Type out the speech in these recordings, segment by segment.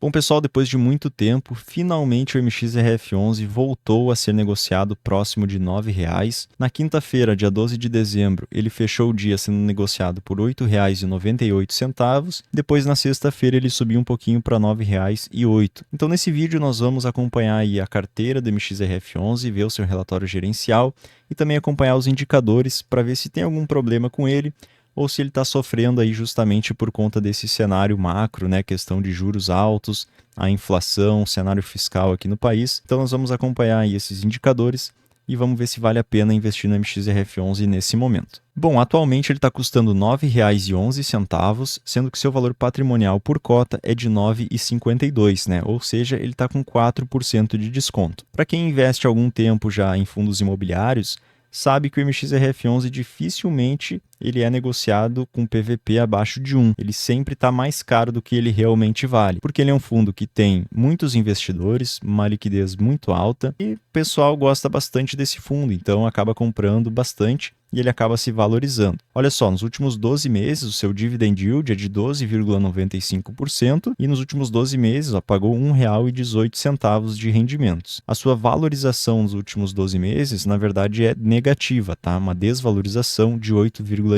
Bom, pessoal, depois de muito tempo, finalmente o MXRF11 voltou a ser negociado próximo de R$ 9,00. Na quinta-feira, dia 12 de dezembro, ele fechou o dia sendo negociado por R$ 8,98. Depois, na sexta-feira, ele subiu um pouquinho para R$ 9,08. Então, nesse vídeo, nós vamos acompanhar aí a carteira do MXRF11, ver o seu relatório gerencial e também acompanhar os indicadores para ver se tem algum problema com ele ou se ele está sofrendo aí justamente por conta desse cenário macro, né, questão de juros altos, a inflação, cenário fiscal aqui no país. Então nós vamos acompanhar aí esses indicadores e vamos ver se vale a pena investir no MXRF11 nesse momento. Bom, atualmente ele está custando R$ 9,11, sendo que seu valor patrimonial por cota é de R$ 9,52, né? Ou seja, ele está com 4% de desconto. Para quem investe há algum tempo já em fundos imobiliários, sabe que o MXRF11 dificilmente ele é negociado com PVP abaixo de 1. Ele sempre está mais caro do que ele realmente vale, porque ele é um fundo que tem muitos investidores, uma liquidez muito alta e o pessoal gosta bastante desse fundo, então acaba comprando bastante e ele acaba se valorizando. Olha só, nos últimos 12 meses o seu dividend yield é de 12,95% e nos últimos 12 meses pagou R$ 1,18 de rendimentos. A sua valorização nos últimos 12 meses, na verdade, é negativa, tá? Uma desvalorização de 8,17%.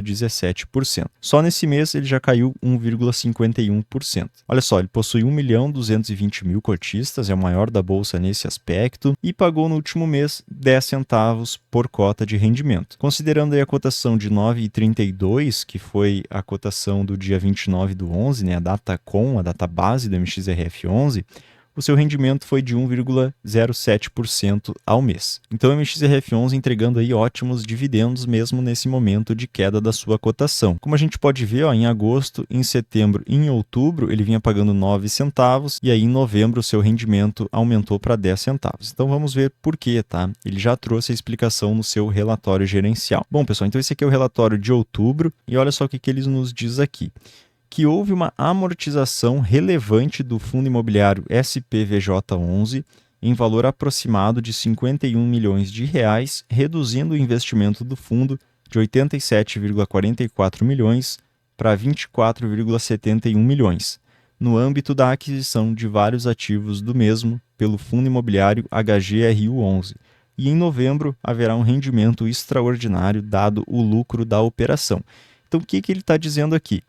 Só nesse mês ele já caiu 1,51%. Olha só, ele possui 1.220.000 cotistas, é o maior da bolsa nesse aspecto, e pagou no último mês 10 centavos por cota de rendimento. Considerando aí a cotação de 9,32, que foi a cotação do dia 29/11, né, a data base do MXRF11, o seu rendimento foi de 1,07% ao mês. Então o MXRF11 entregando aí ótimos dividendos mesmo nesse momento de queda da sua cotação. Como a gente pode ver, em agosto, em setembro e em outubro ele vinha pagando 9 centavos e aí em novembro o seu rendimento aumentou para 10 centavos. Então vamos ver por quê, tá? Ele já trouxe a explicação no seu relatório gerencial. Bom, pessoal, então esse aqui é o relatório de outubro e olha só o que ele nos diz aqui. Que houve uma amortização relevante do fundo imobiliário SPVJ11 em valor aproximado de R$ 51 milhões, reduzindo o investimento do fundo de 87,44 milhões para 24,71 milhões, no âmbito da aquisição de vários ativos do mesmo pelo fundo imobiliário HGRU11. E em novembro haverá um rendimento extraordinário dado o lucro da operação. Então o que ele está dizendo aqui?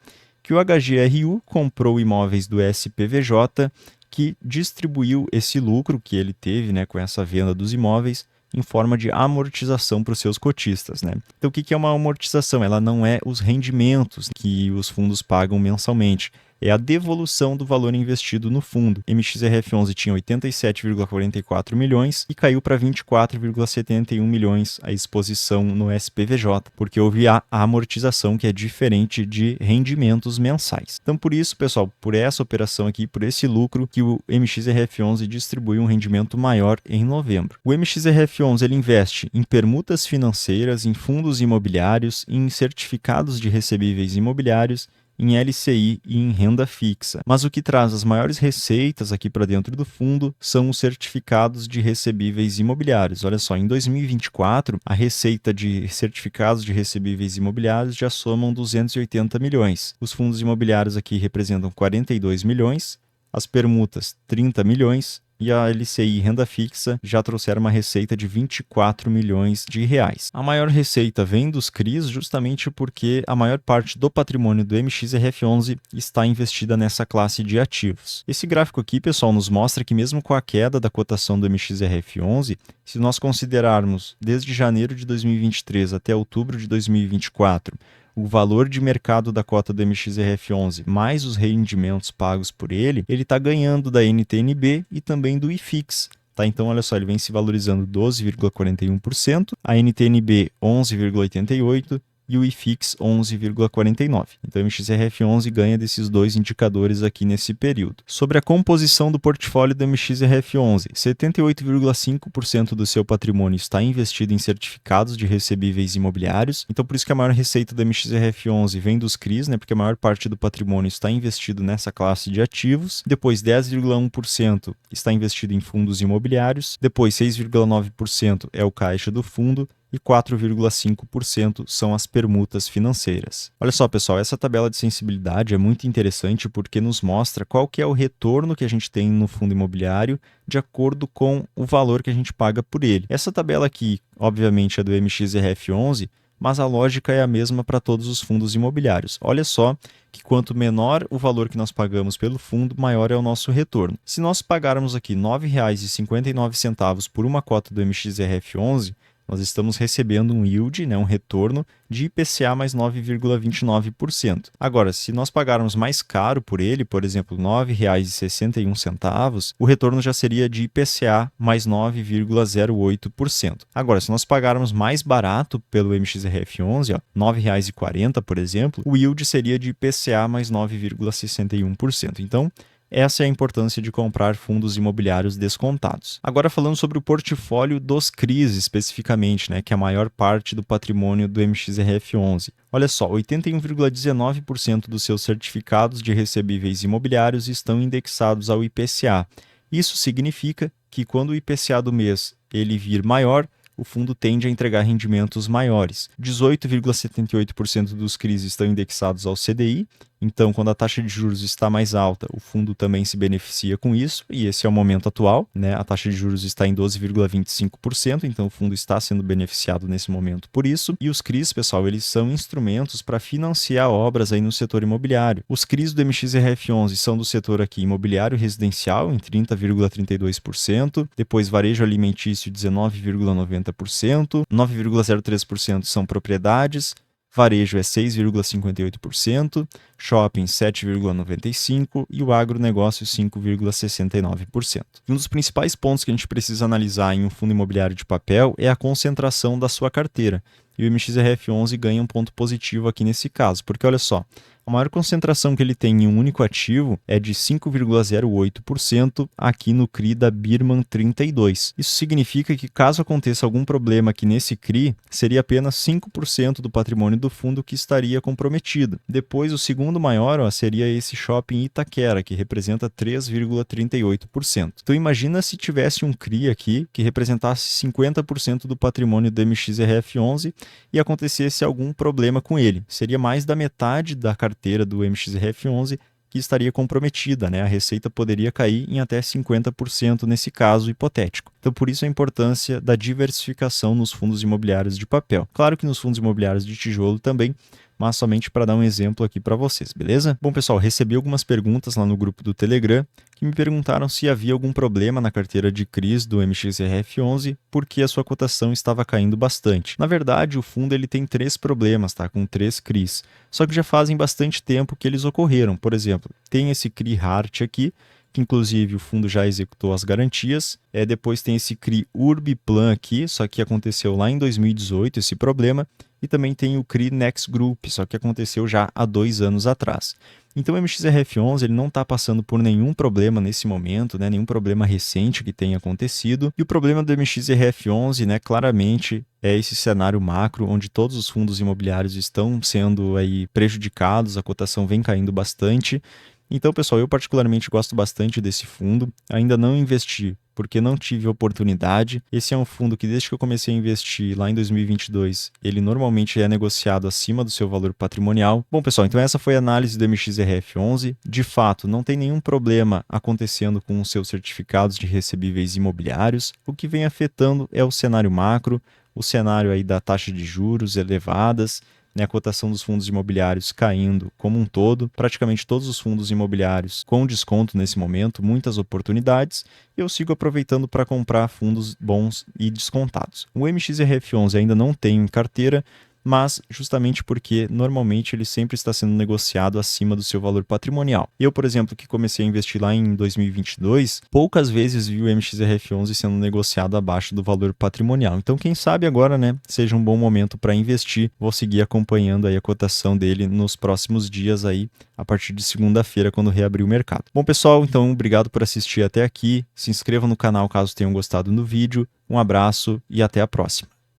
Que o HGRU comprou imóveis do SPVJ, que distribuiu esse lucro que ele teve, né, com essa venda dos imóveis em forma de amortização para os seus cotistas, né? Então o que é uma amortização? Ela não é os rendimentos que os fundos pagam mensalmente, é a devolução do valor investido no fundo. MXRF11 tinha 87,44 milhões e caiu para 24,71 milhões a exposição no SPVJ, porque houve a amortização que é diferente de rendimentos mensais. Então por isso, pessoal, por essa operação aqui, por esse lucro, que o MXRF11 distribui um rendimento maior em novembro. O MXRF11 ele investe em permutas financeiras, em fundos imobiliários, em certificados de recebíveis imobiliários, em LCI e em renda fixa. Mas o que traz as maiores receitas aqui para dentro do fundo são os certificados de recebíveis imobiliários. Olha só, em 2024, a receita de certificados de recebíveis imobiliários já somam 280 milhões. Os fundos imobiliários aqui representam 42 milhões, as permutas 30 milhões, e a LCI renda fixa já trouxeram uma receita de 24 milhões de reais. A maior receita vem dos CRIs justamente porque a maior parte do patrimônio do MXRF11 está investida nessa classe de ativos. Esse gráfico aqui, pessoal, nos mostra que mesmo com a queda da cotação do MXRF11, se nós considerarmos desde janeiro de 2023 até outubro de 2024, o valor de mercado da cota do MXRF11 mais os rendimentos pagos por ele, ele está ganhando da NTN-B e também do IFIX. Tá? Então, olha só, ele vem se valorizando 12,41%, a NTN-B 11,88% e o IFIX 11,49%. Então, o MXRF11 ganha desses dois indicadores aqui nesse período. Sobre a composição do portfólio do MXRF11, 78,5% do seu patrimônio está investido em certificados de recebíveis imobiliários. Então, por isso que a maior receita do MXRF11 vem dos CRIs, né? Porque a maior parte do patrimônio está investido nessa classe de ativos. Depois, 10,1% está investido em fundos imobiliários. Depois, 6,9% é o caixa do fundo. e 4,5% são as permutas financeiras. Olha só, pessoal, essa tabela de sensibilidade é muito interessante porque nos mostra qual que é o retorno que a gente tem no fundo imobiliário de acordo com o valor que a gente paga por ele. Essa tabela aqui, obviamente, é do MXRF11, mas a lógica é a mesma para todos os fundos imobiliários. Olha só que quanto menor o valor que nós pagamos pelo fundo, maior é o nosso retorno. Se nós pagarmos aqui R$ 9,59 por uma cota do MXRF11, nós estamos recebendo um yield, um retorno de IPCA mais 9,29%. Agora, se nós pagarmos mais caro por ele, por exemplo, R$ 9,61, o retorno já seria de IPCA mais 9,08%. Agora, se nós pagarmos mais barato pelo MXRF11, R$ 9,40, por exemplo, o yield seria de IPCA mais 9,61%. Então, essa é a importância de comprar fundos imobiliários descontados. Agora falando sobre o portfólio dos CRIs especificamente, que é a maior parte do patrimônio do MXRF11. Olha só, 81,19% dos seus certificados de recebíveis imobiliários estão indexados ao IPCA. Isso significa que quando o IPCA do mês ele vir maior, o fundo tende a entregar rendimentos maiores. 18,78% dos CRIs estão indexados ao CDI, então quando a taxa de juros está mais alta, o fundo também se beneficia com isso, e esse é o momento atual, A taxa de juros está em 12,25%, então o fundo está sendo beneficiado nesse momento por isso. E os CRIs, pessoal, eles são instrumentos para financiar obras aí no setor imobiliário. Os CRIs do MXRF11 são do setor aqui imobiliário residencial em 30,32%, depois varejo alimentício 19,90%, 9,03% são propriedades, varejo é 6,58%, shopping 7,95% e o agronegócio 5,69%. Um dos principais pontos que a gente precisa analisar em um fundo imobiliário de papel é a concentração da sua carteira. E o MXRF11 ganha um ponto positivo aqui nesse caso, porque olha só, a maior concentração que ele tem em um único ativo é de 5,08% aqui no CRI da Birman 32. Isso significa que caso aconteça algum problema aqui nesse CRI, seria apenas 5% do patrimônio do fundo que estaria comprometido. Depois, o segundo maior seria esse shopping Itaquera, que representa 3,38%. Então imagina se tivesse um CRI aqui que representasse 50% do patrimônio do MXRF11 e acontecesse algum problema com ele. Seria mais da metade da carteira do MXRF11 que estaria comprometida, A receita poderia cair em até 50% nesse caso hipotético. Então, por isso a importância da diversificação nos fundos imobiliários de papel. Claro que nos fundos imobiliários de tijolo também, mas somente para dar um exemplo aqui para vocês, beleza? Bom, pessoal, recebi algumas perguntas lá no grupo do Telegram que me perguntaram se havia algum problema na carteira de CRIs do MXRF11 porque a sua cotação estava caindo bastante. Na verdade, o fundo ele tem 3 problemas, com 3 CRIs, só que já fazem bastante tempo que eles ocorreram. Por exemplo, tem esse CRI Hart aqui, que inclusive o fundo já executou as garantias. Depois tem esse CRI Urbiplan aqui, só que aconteceu lá em 2018 esse problema. E também tem o CRI Next Group, só que aconteceu já há 2 anos atrás. Então o MXRF11 ele não está passando por nenhum problema nesse momento, nenhum problema recente que tenha acontecido. E o problema do MXRF11, claramente, é esse cenário macro, onde todos os fundos imobiliários estão sendo aí prejudicados, a cotação vem caindo bastante. Então, pessoal, eu particularmente gosto bastante desse fundo, ainda não investi porque não tive oportunidade. Esse é um fundo que desde que eu comecei a investir lá em 2022, ele normalmente é negociado acima do seu valor patrimonial. Bom, pessoal, então essa foi a análise do MXRF11. De fato, não tem nenhum problema acontecendo com os seus certificados de recebíveis imobiliários. O que vem afetando é o cenário macro, o cenário aí da taxa de juros elevadas, a cotação dos fundos imobiliários caindo como um todo, praticamente todos os fundos imobiliários com desconto nesse momento, muitas oportunidades, e eu sigo aproveitando para comprar fundos bons e descontados. O MXRF11 ainda não tenho em carteira, mas justamente porque normalmente ele sempre está sendo negociado acima do seu valor patrimonial. Eu, por exemplo, que comecei a investir lá em 2022, poucas vezes vi o MXRF11 sendo negociado abaixo do valor patrimonial. Então, quem sabe agora, seja um bom momento para investir. Vou seguir acompanhando aí a cotação dele nos próximos dias aí, a partir de segunda-feira, quando reabrir o mercado. Bom, pessoal, então obrigado por assistir até aqui. Se inscreva no canal caso tenham gostado do vídeo. Um abraço e até a próxima.